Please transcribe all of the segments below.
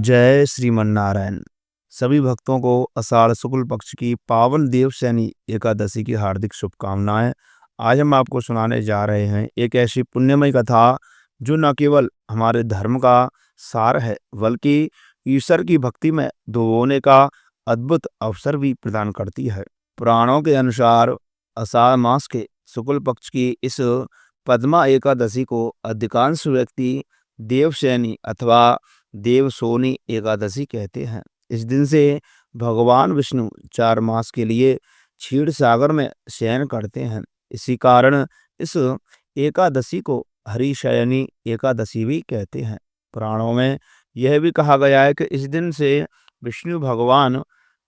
जय श्रीमन नारायण। सभी भक्तों को आषाढ़ शुक्ल पक्ष की पावन देवशयनी एकादशी की हार्दिक शुभकामनाएं। आज हम आपको सुनाने जा रहे हैं एक ऐसी पुण्यमयी कथा जो न केवल हमारे धर्म का सार है बल्कि ईश्वर की भक्ति में डुबोने का अद्भुत अवसर भी प्रदान करती है। पुराणों के अनुसार आषाढ़ मास के शुक्ल पक्ष की इस पद्मा एकादशी को अधिकांश व्यक्ति देवशयनी अथवा देवशोनी एकादशी कहते हैं। इस दिन से भगवान विष्णु 4 मास के लिए क्षीर सागर में शयन करते हैं। इसी कारण इस एकादशी को हरिशयनी एकादशी भी कहते हैं। पुराणों में यह भी कहा गया है कि इस दिन से विष्णु भगवान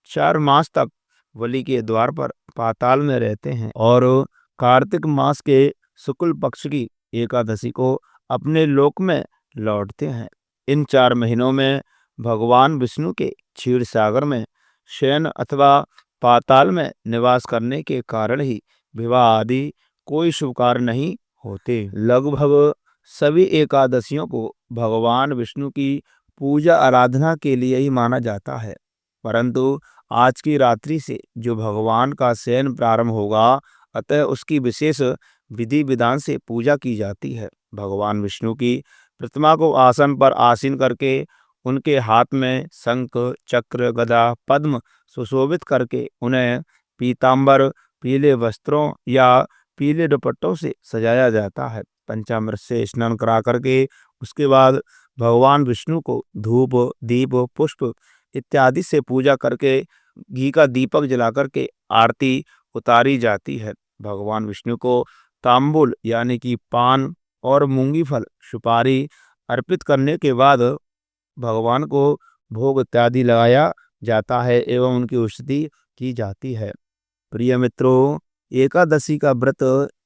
4 मास तक बलि के द्वार पर पाताल में रहते हैं और कार्तिक मास के शुक्ल पक्ष की एकादशी को अपने लोक में लौटते हैं। इन 4 महीनों में भगवान विष्णु के क्षीर सागर में शयन अथवा पाताल में निवास करने के कारण ही विवाह आदि कोई शुभ कार्य नहीं होते। लगभग सभी एकादशियों को भगवान विष्णु की पूजा आराधना के लिए ही माना जाता है, परंतु आज की रात्रि से जो भगवान का शयन प्रारंभ होगा अतः उसकी विशेष विधि विधान से पूजा की जाती है। भगवान विष्णु की प्रतिमा को आसन पर आसीन करके उनके हाथ में शंख चक्र गदा पद्म सुशोभित करके उन्हें पीतांबर पीले वस्त्रों या पीले दुपट्टों से सजाया जाता है। पंचामृत से स्नान करा करके उसके बाद भगवान विष्णु को धूप दीप पुष्प इत्यादि से पूजा करके घी का दीपक जला करके आरती उतारी जाती है। भगवान विष्णु को तांबुल यानी कि पान और मूंगी फल सुपारी अर्पित करने के बाद भगवान को भोग इत्यादि लगाया जाता है एवं उनकी स्तुति की जाती है। प्रिय मित्रों, एकादशी का व्रत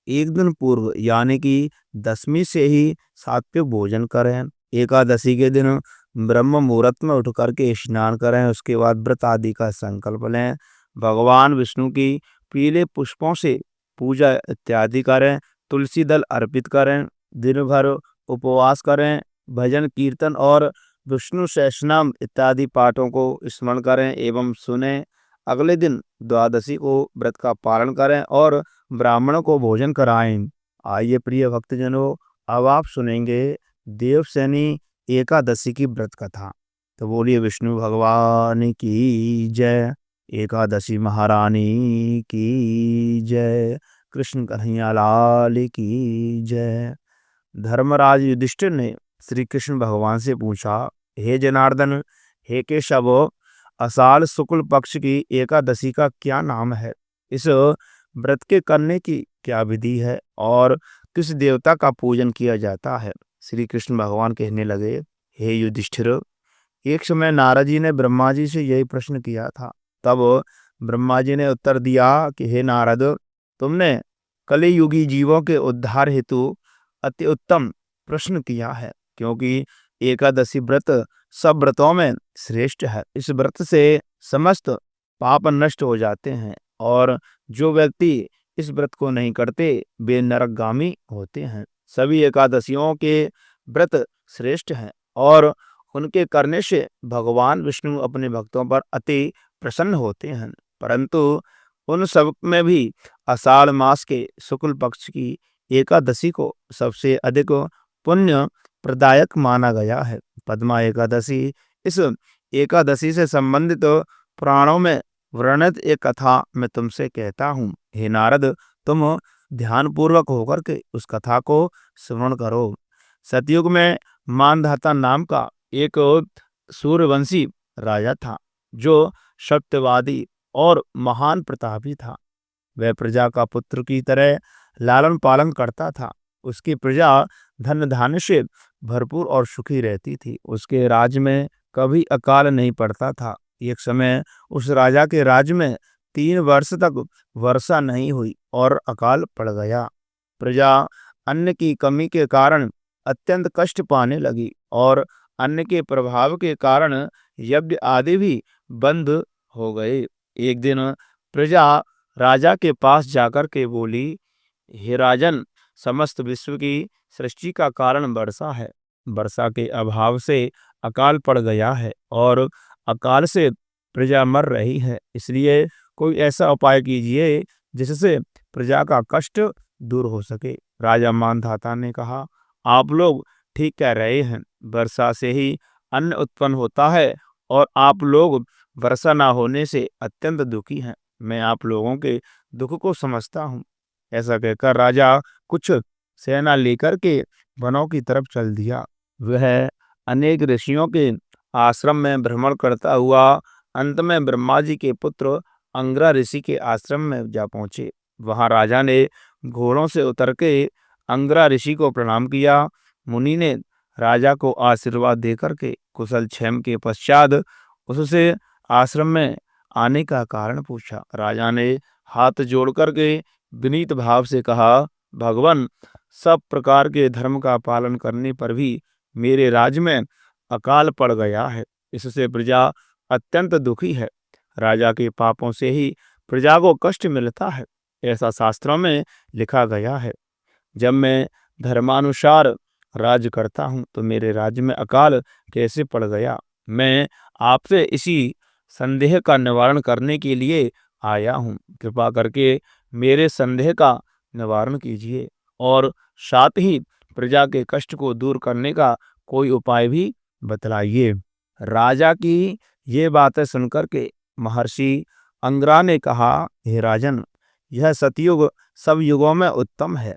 एक दिन पूर्व यानी कि दशमी से ही सात्विक भोजन करें। एकादशी के दिन ब्रह्म मुहूर्त में उठ करके स्नान करें, उसके बाद व्रत आदि का संकल्प लें। भगवान विष्णु की पीले पुष्पों से पूजा इत्यादि करें, तुलसी दल अर्पित करें, दिन भर उपवास करें, भजन कीर्तन और विष्णु सहस्रनाम इत्यादि पाठों को स्मरण करें एवं सुने। अगले दिन द्वादशी को व्रत का पालन करें और ब्राह्मणों को भोजन कराएं। आइए प्रिय भक्तजनों, अब आप सुनेंगे देवशयनी एकादशी की व्रत कथा। तो बोलिए विष्णु भगवान की जय, एकादशी महारानी की जय, कृष्ण कन्हैया लाल की जय। धर्मराज युधिष्ठिर ने श्री कृष्ण भगवान से पूछा, हे जनार्दन, हे केशव, आषाढ़ शुक्ल पक्ष की एकादशी का क्या नाम है? इस व्रत के करने की क्या विधि है और किस देवता का पूजन किया जाता है? श्री कृष्ण भगवान कहने लगे, हे युधिष्ठिर, एक समय नारद जी ने ब्रह्मा जी से यही प्रश्न किया था। तब ब्रह्मा जी ने उत्तर दिया कि हे नारद, तुमने कलियुगी जीवों के उद्धार हेतु अति उत्तम प्रश्न किया है, क्योंकि एकादशी व्रत सब व्रतों में श्रेष्ठ है। इस व्रत से समस्त पाप नष्ट हो जाते हैं और जो व्यक्ति इस व्रत को नहीं करते वे नरकगामी होते हैं। सभी एकादशियों के व्रत श्रेष्ठ हैं और उनके करने से भगवान विष्णु अपने भक्तों पर अति प्रसन्न होते हैं, परंतु उन सब में भी आषाढ़ मास के शुक्ल पक्ष की एकादशी को सबसे अधिक पुण्य प्रदायक माना गया है। पद्मा एकादशी, इस एकादशी से संबंधित पुराणों में वर्णित एक कथा मैं तुमसे कहता हूँ। हे नारद, तुम ध्यानपूर्वक होकर के उस कथा को श्रवण करो। सतयुग में मानधाता नाम का एक सूर्यवंशी राजा था जो सत्यवादी और महान प्रतापी था। वह प्रजा का पुत्र की तरह लालन पालन करता था। उसकी प्रजा धन धान्य से भरपूर और सुखी रहती थी। उसके राज्य में कभी अकाल नहीं पड़ता था। एक समय उस राजा के राज्य में 3 वर्ष तक वर्षा नहीं हुई और अकाल पड़ गया। प्रजा अन्न की कमी के कारण अत्यंत कष्ट पाने लगी और अन्न के प्रभाव के कारण यज्ञ आदि भी बंद हो गए। एक दिन प्रजा राजा के पास जाकर के बोली, हे राजन, समस्त विश्व की सृष्टि का कारण वर्षा है, वर्षा के अभाव से अकाल पड़ गया है और अकाल से प्रजा मर रही है। इसलिए कोई ऐसा उपाय कीजिए जिससे प्रजा का कष्ट दूर हो सके। राजा मानधाता ने कहा, आप लोग ठीक कह रहे हैं। वर्षा से ही अन्न उत्पन्न होता है और आप लोग वर्षा ना होने से अत्यंत दुखी हैं। मैं आप लोगों के दुख को समझता हूँ। ऐसा कहकर राजा कुछ सेना लेकर के वनों की तरफ चल दिया। वह अनेक ऋषियों के आश्रम में भ्रमण करता हुआ अंत में ब्रह्मा जी के पुत्र अंगिरा ऋषि के आश्रम में जा पहुंचे। वहां राजा ने घोड़ों से उतर के अंगिरा ऋषि को प्रणाम किया। मुनि ने राजा को आशीर्वाद देकर के कुशल क्षेम के पश्चात उससे आश्रम में आने का कारण पूछा। राजा ने हाथ जोड़ करके विनीत भाव से कहा, भगवान, सब प्रकार के धर्म का पालन करने पर भी मेरे राज्य में अकाल पड़ गया है। इससे प्रजा अत्यंत दुखी है। राजा के पापों से ही प्रजा को कष्ट मिलता है, ऐसा शास्त्रों में लिखा गया है। जब मैं धर्मानुसार राज्य करता हूँ तो मेरे राज्य में अकाल कैसे पड़ गया? मैं आपसे इसी संदेह का निवारण करने के लिए आया हूँ। कृपा करके मेरे संदेह का निवारण कीजिए और साथ ही प्रजा के कष्ट को दूर करने का कोई उपाय भी बतलाइए। राजा की ये बातें सुनकर के महर्षि अंगिरा ने कहा, हे राजन, यह सतयुग सब युगों में उत्तम है।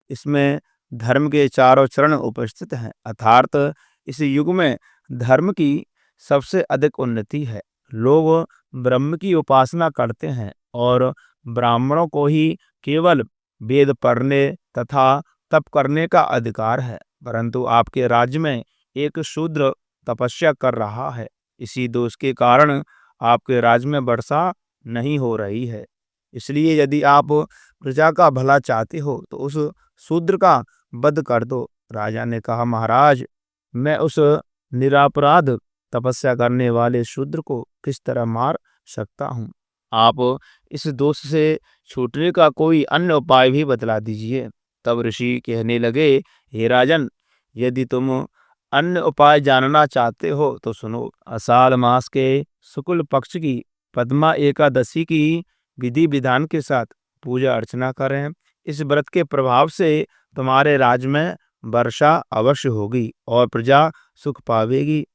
इसमें धर्म के चारों चरण उपस्थित हैं, अर्थात इस युग में धर्म की सबसे अधिक उन्नति है। लोग ब्रह्म की उपासना करते हैं और ब्राह्मणों को ही केवल वेद पढ़ने तथा तप करने का अधिकार है, परंतु आपके राज्य में एक शूद्र तपस्या कर रहा है। इसी दोष के कारण आपके राज्य में वर्षा नहीं हो रही है। इसलिए यदि आप प्रजा का भला चाहते हो तो उस शूद्र का वध कर दो। राजा ने कहा, महाराज, मैं उस निरापराध तपस्या करने वाले शूद्र को किस तरह मार सकता हूँ? आप इस दोष से छूटने का कोई अन्य उपाय भी बतला दीजिए। तब ऋषि कहने लगे, हे राजन, यदि तुम अन्य उपाय जानना चाहते हो तो सुनो। आषाढ़ मास के शुक्ल पक्ष की पद्मा एकादशी की विधि विधान के साथ पूजा अर्चना करें। इस व्रत के प्रभाव से तुम्हारे राज्य में वर्षा अवश्य होगी और प्रजा सुख पावेगी।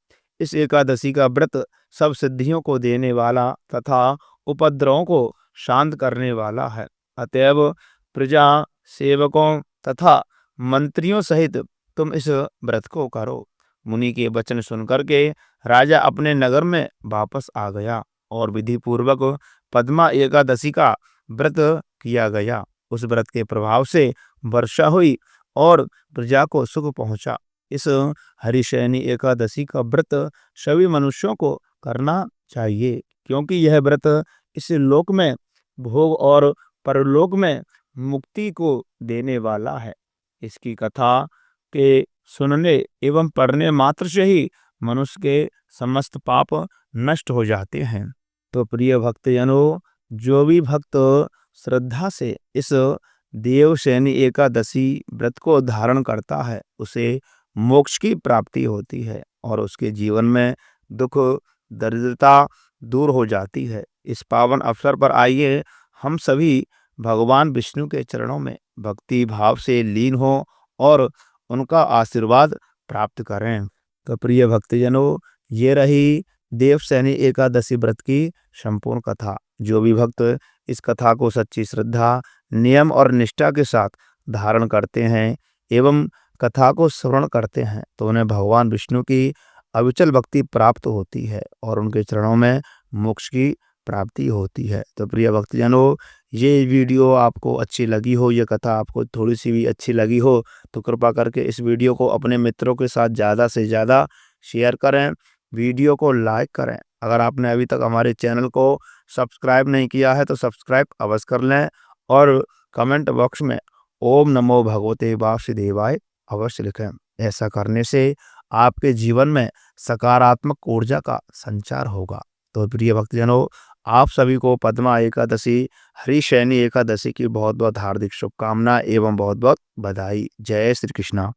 इस एकादशी का व्रत सब सिद्धियों को देने वाला तथा उपद्रवों को शांत करने वाला है। अतएव प्रजा, सेवकों तथा मंत्रियों सहित तुम इस व्रत को करो। मुनि के वचन सुनकर के राजा अपने नगर में वापस आ गया और विधि पूर्वक पद्मा एकादशी का व्रत किया गया। उस व्रत के प्रभाव से वर्षा हुई और प्रजा को सुख पहुंचा। इस हरिशयनी एकादशी का व्रत सभी मनुष्यों को करना चाहिए, क्योंकि यह व्रत इस लोक में भोग और परलोक में मुक्ति को देने वाला है। इसकी कथा के सुनने एवं पढ़ने मात्र से ही मनुष्य के समस्त पाप नष्ट हो जाते हैं। तो प्रिय भक्तजनों, जो भी भक्त श्रद्धा से इस देवशयनी एकादशी व्रत को धारण करता है उसे मोक्ष की प्राप्ति होती है और उसके जीवन में दुख दरिद्रता दूर हो जाती है। इस पावन अवसर पर आइए हम सभी भगवान विष्णु के चरणों में भक्ति भाव से लीन हों और उनका आशीर्वाद प्राप्त करें। तो प्रिय भक्तजनों, ये रही देवशयनी एकादशी व्रत की संपूर्ण कथा। जो भी भक्त इस कथा को सच्ची श्रद्धा, नियम और निष्ठा के साथ धारण करते हैं एवं कथा को श्रवण करते हैं तो उन्हें भगवान विष्णु की अविचल भक्ति प्राप्त होती है और उनके चरणों में मोक्ष की प्राप्ति होती है। तो प्रिय भक्तजनों, ये वीडियो आपको अच्छी लगी हो, ये कथा आपको थोड़ी सी भी अच्छी लगी हो तो कृपा करके इस वीडियो को अपने मित्रों के साथ ज़्यादा से ज़्यादा शेयर करें, वीडियो को लाइक करें। अगर आपने अभी तक हमारे चैनल को सब्सक्राइब नहीं किया है तो सब्सक्राइब अवश्य कर लें और कमेंट बॉक्स में ओम नमो भगवते वासुदेवाय अवश्य लिखें। ऐसा करने से आपके जीवन में सकारात्मक ऊर्जा का संचार होगा। तो प्रिय भक्तजनों, आप सभी को पद्मा एकादशी, हरिशयनी एकादशी की बहुत बहुत हार्दिक शुभकामनाएं एवं बहुत बहुत बधाई। जय श्री कृष्णा।